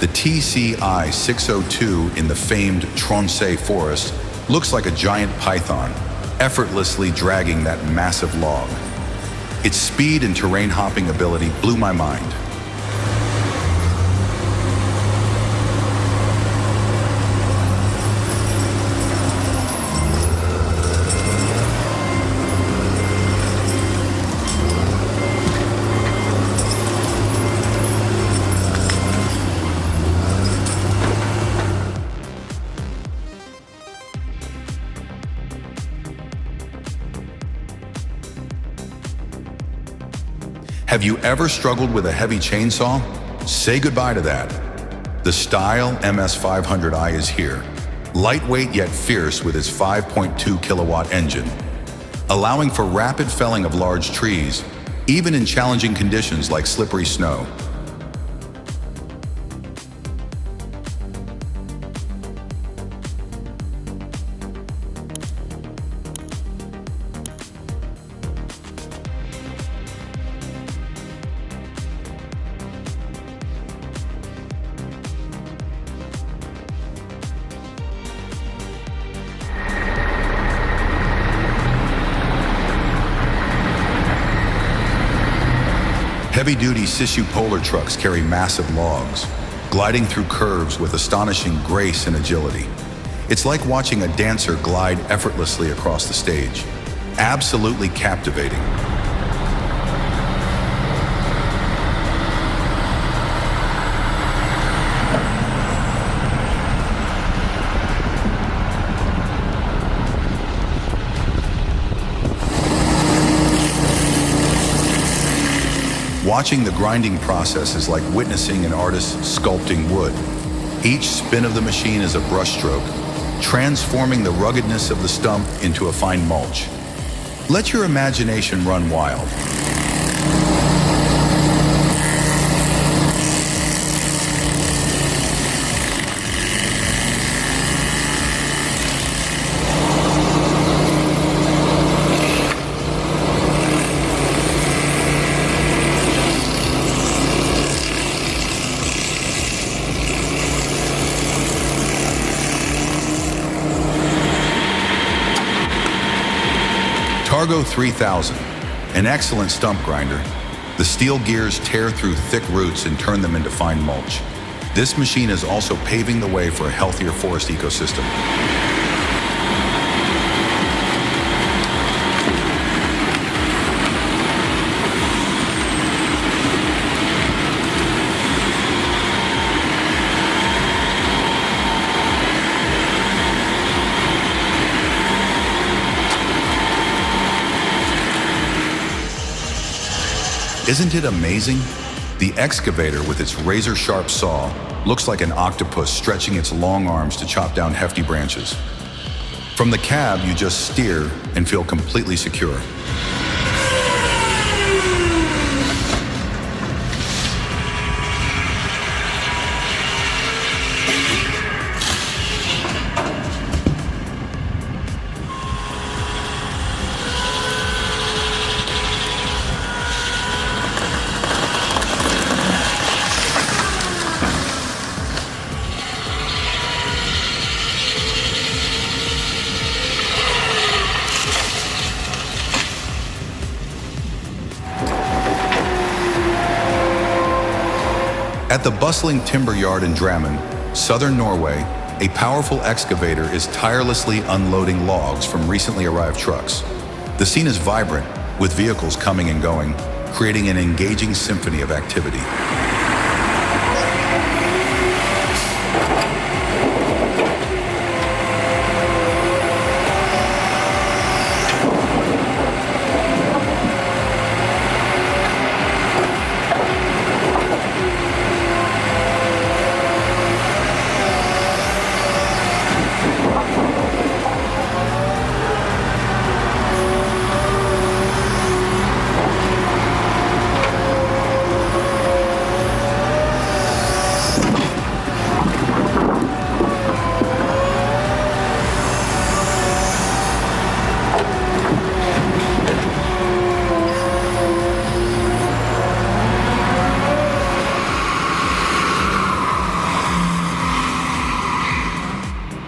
The TCI 602 in the famed Tronçais forest looks like a giant python, effortlessly dragging that massive log. Its speed and terrain hopping ability blew my mind. Have you ever struggled with a heavy chainsaw? Say goodbye to that. The Style MS500i is here. Lightweight yet fierce with its 5.2 kilowatt engine, allowing for rapid felling of large trees, even in challenging conditions like slippery snow. Heavy-duty Sisu polar trucks carry massive logs, gliding through curves with astonishing grace and agility. It's like watching a dancer glide effortlessly across the stage. Absolutely captivating. Watching the grinding process is like witnessing an artist sculpting wood. Each spin of the machine is a brushstroke, transforming the ruggedness of the stump into a fine mulch. Let your imagination run wild. Targo 3000, an excellent stump grinder. The steel gears tear through thick roots and turn them into fine mulch. This machine is also paving the way for a healthier forest ecosystem. Isn't it amazing? The excavator with its razor-sharp saw looks like an octopus stretching its long arms to chop down hefty branches. From the cab, you just steer and feel completely secure. At the bustling timber yard in Drammen, southern Norway, a powerful excavator is tirelessly unloading logs from recently arrived trucks. The scene is vibrant, with vehicles coming and going, creating an engaging symphony of activity.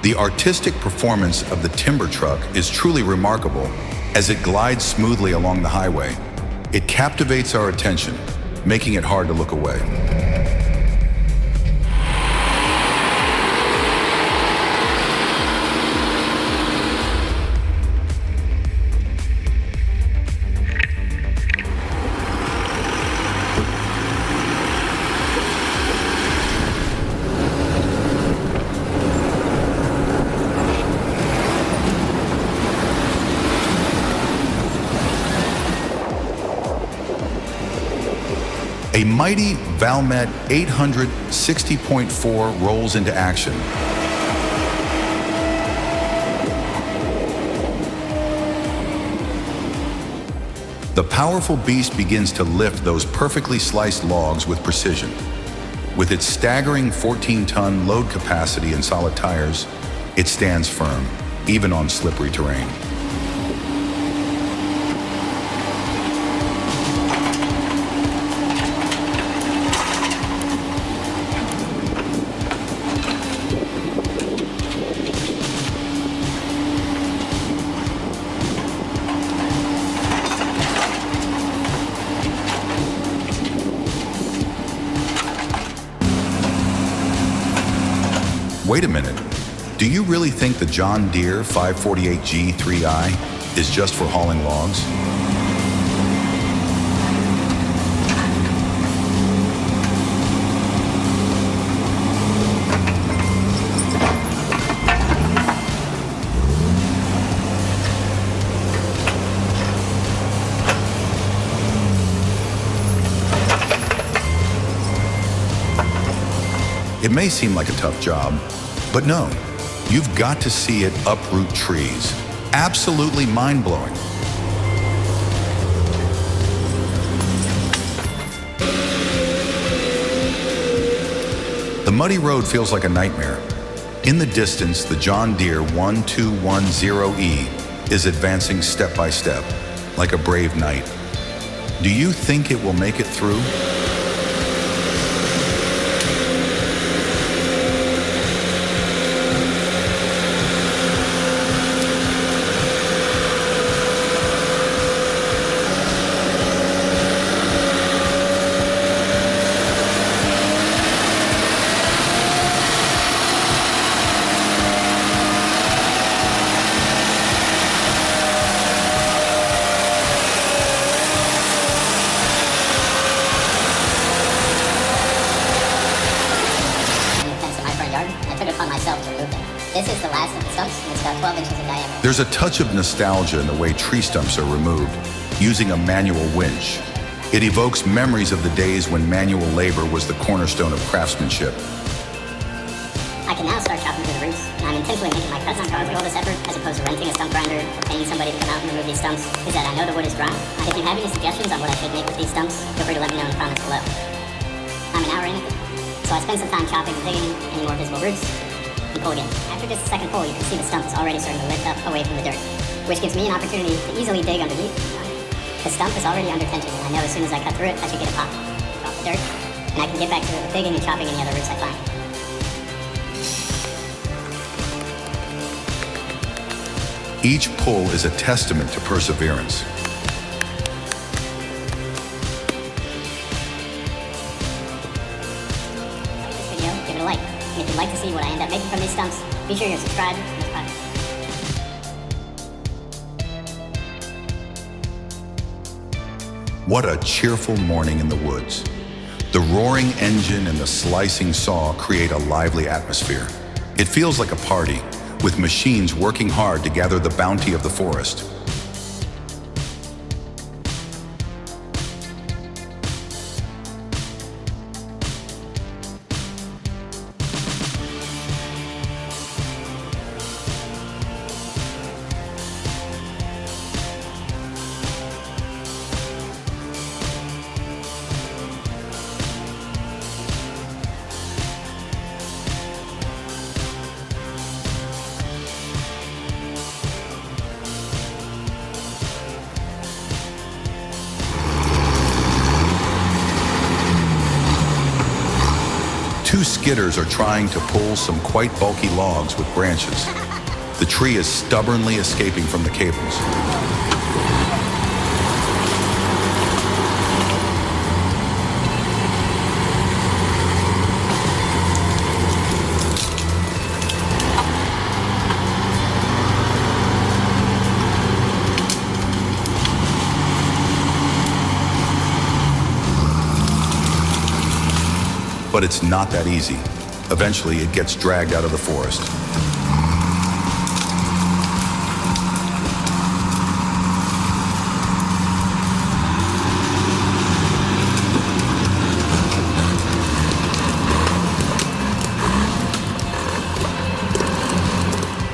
The artistic performance of the timber truck is truly remarkable as it glides smoothly along the highway. It captivates our attention, making it hard to look away. A mighty Valmet 860.4 rolls into action. The powerful beast begins to lift those perfectly sliced logs with precision. With its staggering 14-ton load capacity and solid tires, it stands firm, even on slippery terrain. Wait a minute, do you really think the John Deere 548G 3i is just for hauling logs? It may seem like a tough job, but no, you've got to see it uproot trees. Absolutely mind-blowing. The muddy road feels like a nightmare. In the distance, the John Deere 1210E is advancing step by step, like a brave knight. Do you think it will make it through? This is the last of the stumps, and it's about 12 inches in diameter. There's a touch of nostalgia in the way tree stumps are removed, using a manual winch. It evokes memories of the days when manual labor was the cornerstone of craftsmanship. I can now start chopping through the roots, and I'm intentionally making my cuts on all this effort, as opposed to renting a stump grinder or paying somebody to come out and remove these stumps, is that I know the wood is dry. If you have any suggestions on what I should make with these stumps, feel free to let me know in the comments below. I'm an hour in it, so I spent some time chopping and digging any more visible roots, and pull again. After just the second pull, you can see the stump is already starting to lift up away from the dirt, which gives me an opportunity to easily dig underneath. The stump is already under tension, and I know as soon as I cut through it, I should get a pop off the dirt, and I can get back to digging and chopping any other roots I find. Each pull is a testament to perseverance. This video, give it a like. And if you'd like to see what I end up making from these stumps, be sure you're subscribed to this project. What a cheerful morning in the woods. The roaring engine and the slicing saw create a lively atmosphere. It feels like a party, with machines working hard to gather the bounty of the forest. two skidders are trying to pull some quite bulky logs with branches. The tree is stubbornly escaping from the cables. But it's not that easy. Eventually, it gets dragged out of the forest.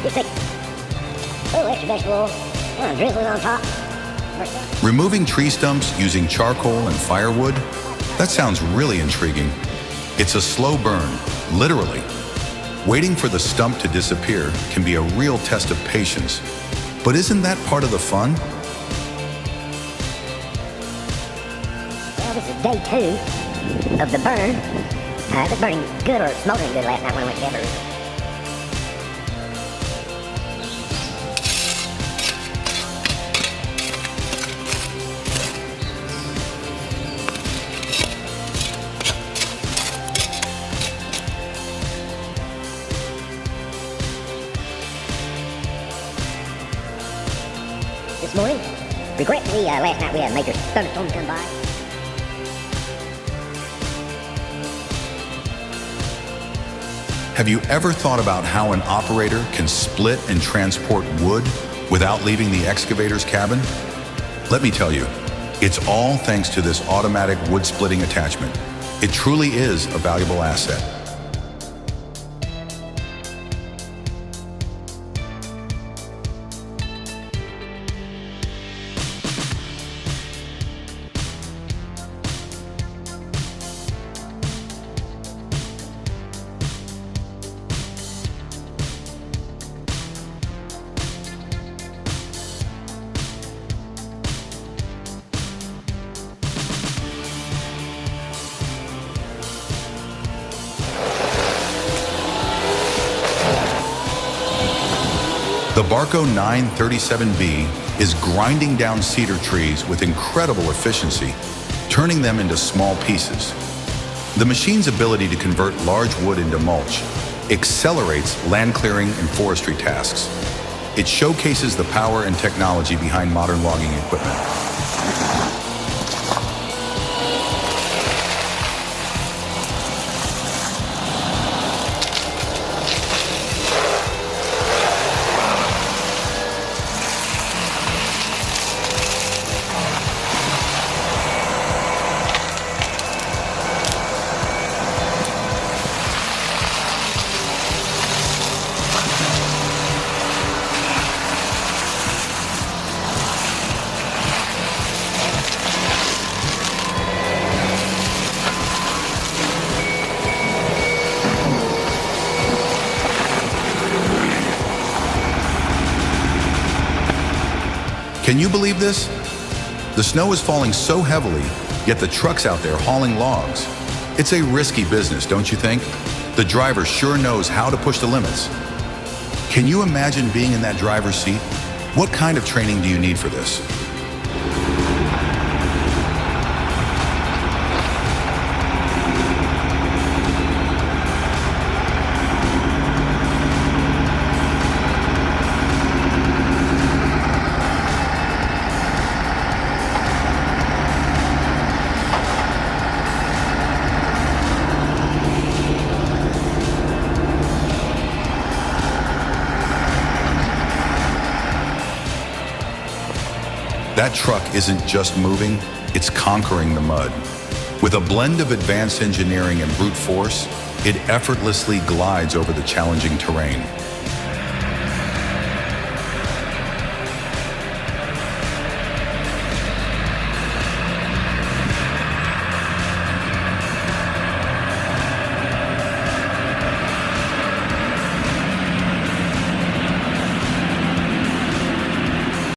Just take a little extra vegetable oil, drizzle it on top. Removing tree stumps using charcoal and firewood? That sounds really intriguing. It's a slow burn, literally. Waiting for the stump to disappear can be a real test of patience. But isn't that part of the fun? Well, this is day 2 of the burn. It was burning good or smoldering good last night when I went to Everett. This morning, regretfully, last night we had a major thunderstorm come by. Have you ever thought about how an operator can split and transport wood without leaving the excavator's cabin? Let me tell you, it's all thanks to this automatic wood splitting attachment. It truly is a valuable asset. The Barco 937B is grinding down cedar trees with incredible efficiency, turning them into small pieces. The machine's ability to convert large wood into mulch accelerates land clearing and forestry tasks. It showcases the power and technology behind modern logging equipment. Can you believe this? The snow is falling so heavily, yet the truck's out there hauling logs. It's a risky business, don't you think? The driver sure knows how to push the limits. Can you imagine being in that driver's seat? What kind of training do you need for this? That truck isn't just moving, it's conquering the mud. With a blend of advanced engineering and brute force, it effortlessly glides over the challenging terrain.